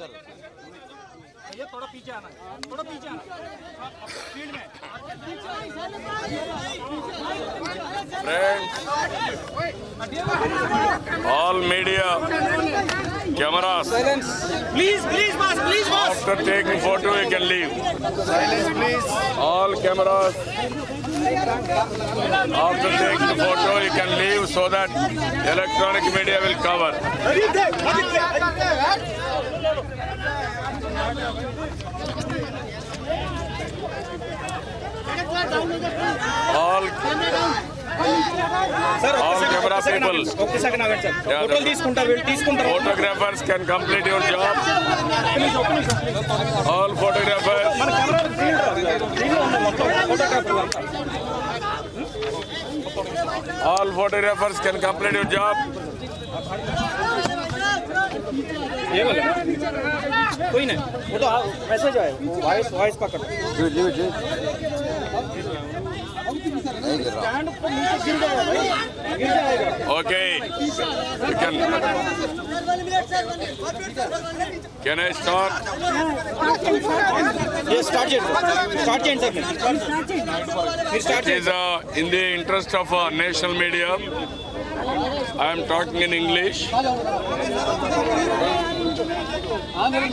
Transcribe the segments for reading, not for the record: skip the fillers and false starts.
ये थोड़ा पीछे आना है, थोड़ा पीछे आना फील्ड में। Friends, all media cameras. Please, please, boss, please, boss. After taking photo, you can leave. Silence, please. All cameras. After taking the photo, you can leave so that electronic media will cover. All camera people, photographers can complete your job. All photographers. All photographers can complete your job. ये वाला कोई नहीं, वो तो वैसे जो है वो वॉइस पकड़। Okay, you can I start? Yes, start it, sir. It is in the interest of national media. I am talking in English.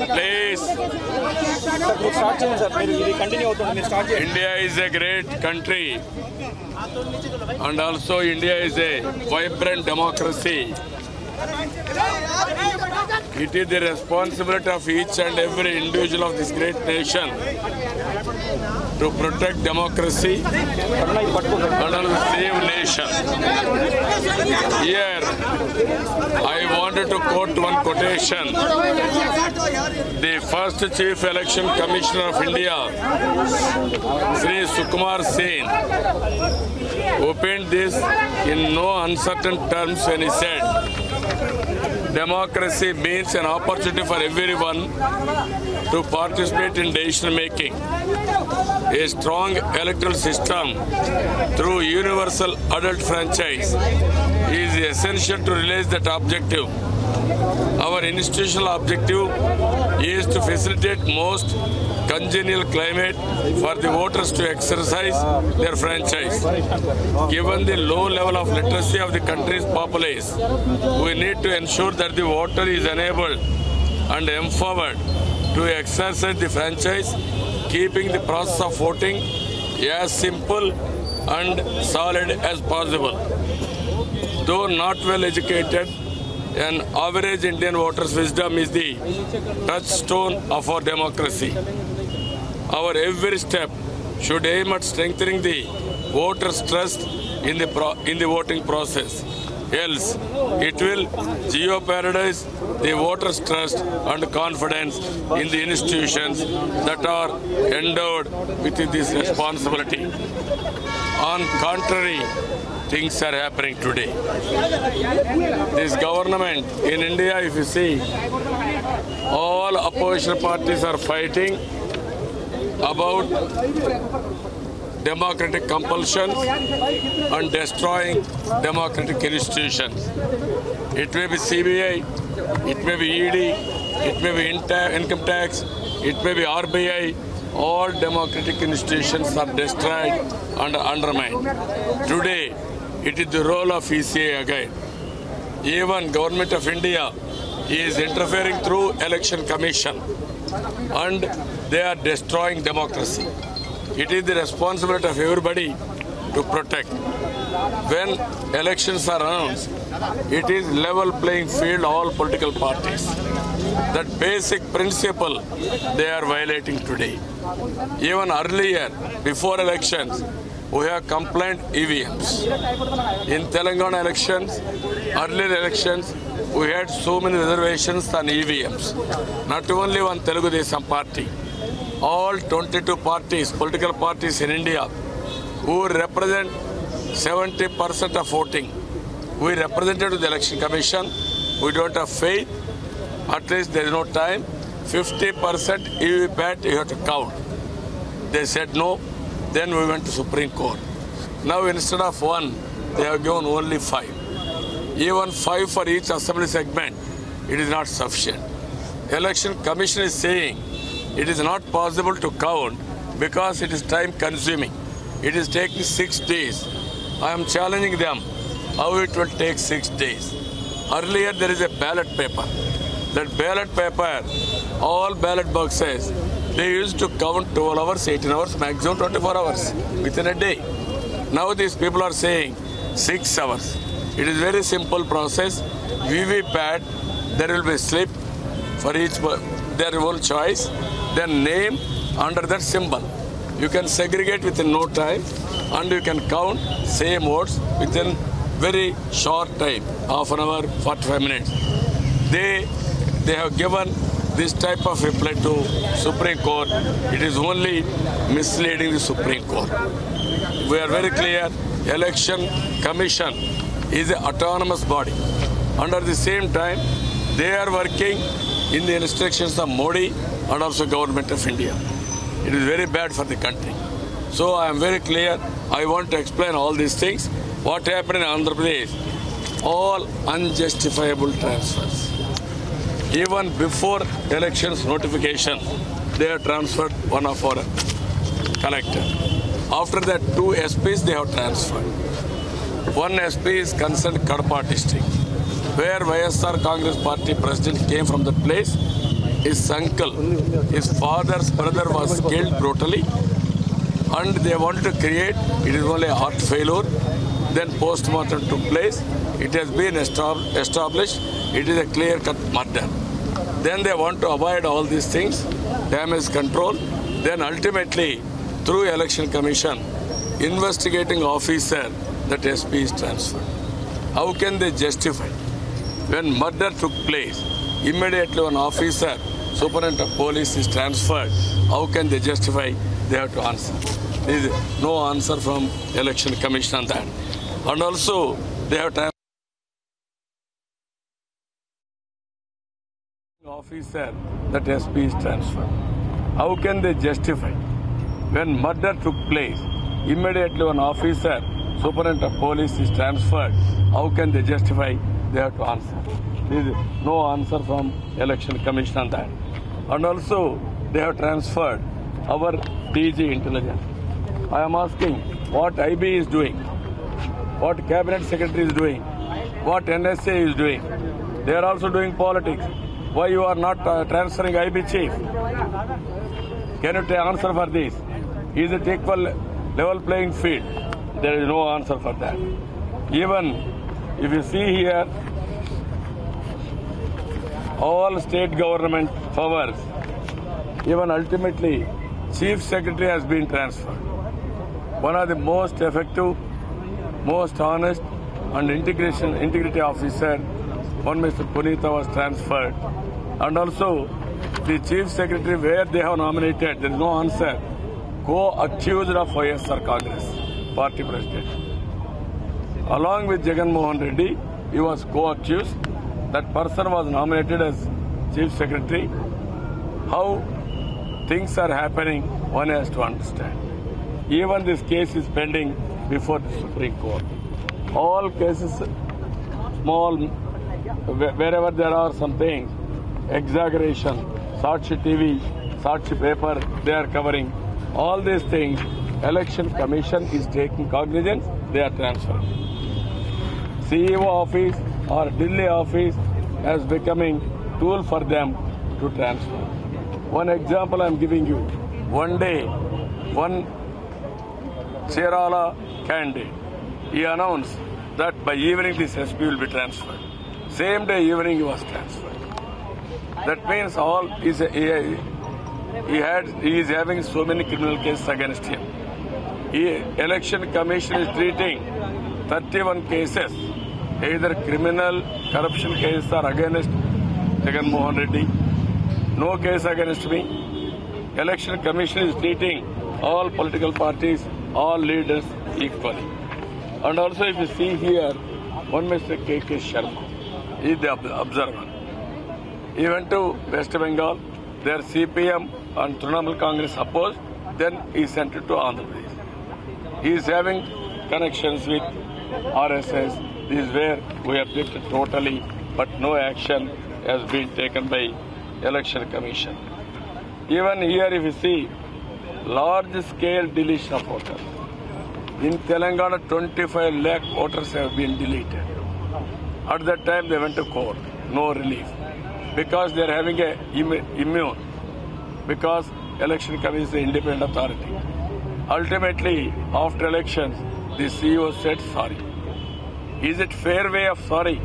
Please. India is a great country, and also India is a vibrant democracy. It is the responsibility of each and every individual of this great nation to protect democracy and save nation. Here, I wanted to quote one quotation. The first Chief Election Commissioner of India, Sri Sukumar Sen, opened this in no uncertain terms when he said, democracy means an opportunity for everyone to participate in decision making. A strong electoral system through universal adult franchise is essential to realize that objective. Our institutional objective is to facilitate most congenial climate for the voters to exercise their franchise. Given the low level of literacy of the country's populace, we need to ensure that the voter is enabled and empowered to exercise the franchise, keeping the process of voting as simple and solid as possible. Though not well educated, an average Indian voter's wisdom is the touchstone of our democracy. Our every step should aim at strengthening the voters' trust in the voting process. Else, it will jeopardize the voters' trust and confidence in the institutions that are endowed with this responsibility. On contrary, things are happening today. This government in India, if you see, all opposition parties are fighting about democratic compulsion and destroying democratic institutions. It may be CBI, it may be ED, it may be income tax, it may be RBI. All democratic institutions are destroyed and undermined. Today, it is the role of ECA again. Even Government of India is interfering through Election Commission, and they are destroying democracy. It is the responsibility of everybody to protect. When elections are announced, it is level playing field all political parties. That basic principle they are violating today. Even earlier, before elections, we have complained EVMs. In Telangana elections, earlier elections, we had so many reservations on EVMs. Not only one Telugu Desam party, all 22 parties, political parties in India, who represent 70% of voting. We represented to the Election Commission. We don't have faith. At least there is no time. 50% EVPAT you have to count. They said no. Then we went to Supreme Court. Now instead of one, they have given only 5. Even 5 for each assembly segment, it is not sufficient. Election Commission is saying it is not possible to count because it is time consuming. It is taking 6 days. I am challenging them how it will take 6 days. Earlier there is a ballot paper. That ballot paper, all ballot boxes, they used to count 12 hours, 18 hours, maximum 24 hours within a day. Now these people are saying 6 hours. It is very simple process. VVPAT, there will be a slip for each their own choice, then name under that symbol. You can segregate within no time and you can count same votes within very short time, half an hour, 45 minutes. They have given this type of reply to Supreme Court. It is only misleading the Supreme Court. We are very clear, Election Commission is an autonomous body. Under the same time, they are working in the instructions of Modi and also Government of India. It is very bad for the country. So I am very clear. I want to explain all these things. What happened in Andhra Pradesh, all unjustifiable transfers. Even before elections notification, they have transferred one of our collector. After that, 2 SPs they have transferred. One SP is concerned Kadapa district, where YSR Congress Party president came from that place. His uncle, his father's brother was killed brutally, and they wanted to create, it is only a heart failure. Then post-mortem took place. It has been established. It is a clear-cut murder. Then they want to avoid all these things, damage control. Then ultimately, through Election Commission, investigating officer, that SP is transferred. How can they justify? When murder took place, immediately an officer, superintendent of police is transferred. How can they justify? They have to answer. There is no answer from Election Commission on that. And also, they have transferred officer, that SP is transferred. How can they justify? When murder took place, immediately an officer, superintendent of police is transferred. How can they justify? They have to answer. There is no answer from Election Commission on that. And also, they have transferred our DG intelligence. I am asking what IB is doing, what Cabinet Secretary is doing, what NSA is doing. They are also doing politics. Why you are not transferring IB chief? Can you answer for this? Is it equal level playing field? There is no answer for that. Even if you see here, all state government powers, even ultimately, Chief Secretary has been transferred. One of the most effective, most honest and integrity officer, one Mr. Punitha was transferred. And also, the Chief Secretary, where they have nominated, there is no answer, co-accused of YSR Congress Party President. Along with Jagan Mohan Reddy, he was co-accused. That person was nominated as Chief Secretary. How things are happening, one has to understand. Even this case is pending before the Supreme Court. All cases, small, wherever there are some things, exaggeration, Sakshi TV, Sakshi paper, they are covering. All these things, Election Commission is taking cognizance, they are transferred. CEO office or Delhi office as becoming tool for them to transfer. One example I am giving you. One day, one Cherala candidate, he announced that by evening this SP will be transferred. Same day evening he was transferred. That means he is having so many criminal cases against him. Election Commission is treating 31 cases, either criminal corruption cases or against Jagan Mohan Reddy. No case against me. Election Commission is treating all political parties, all leaders equally. And also if you see here, one Mr. K.K. Sharma, he is the observer. He went to West Bengal, their CPM and Trinamool Congress opposed, then he sent it to Andhra Pradesh. He is having connections with RSS. This is where we objected totally, but no action has been taken by Election Commission. Even here, if you see, large-scale deletion of voters. In Telangana, 25 lakh voters have been deleted. At that time, they went to court. No relief. Because they are having a immune. Because Election Commission is the independent authority. Ultimately, after elections, the CEO said sorry. Is it fair way of sorry?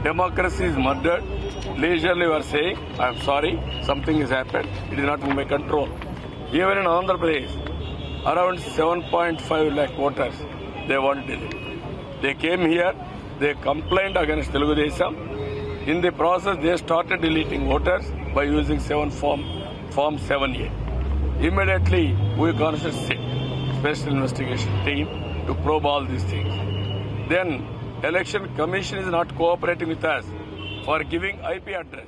Democracy is murdered. Leisurely we are saying, I am sorry, something has happened. It is not in my control. Even in Andhra Pradesh, around 7.5 lakh voters, they want delete. They came here, they complained against Telugu Desam. In the process, they started deleting voters by using Form 7A. Immediately, we constituted special investigation team to probe all these things. Then, Election Commission is not cooperating with us for giving IP address.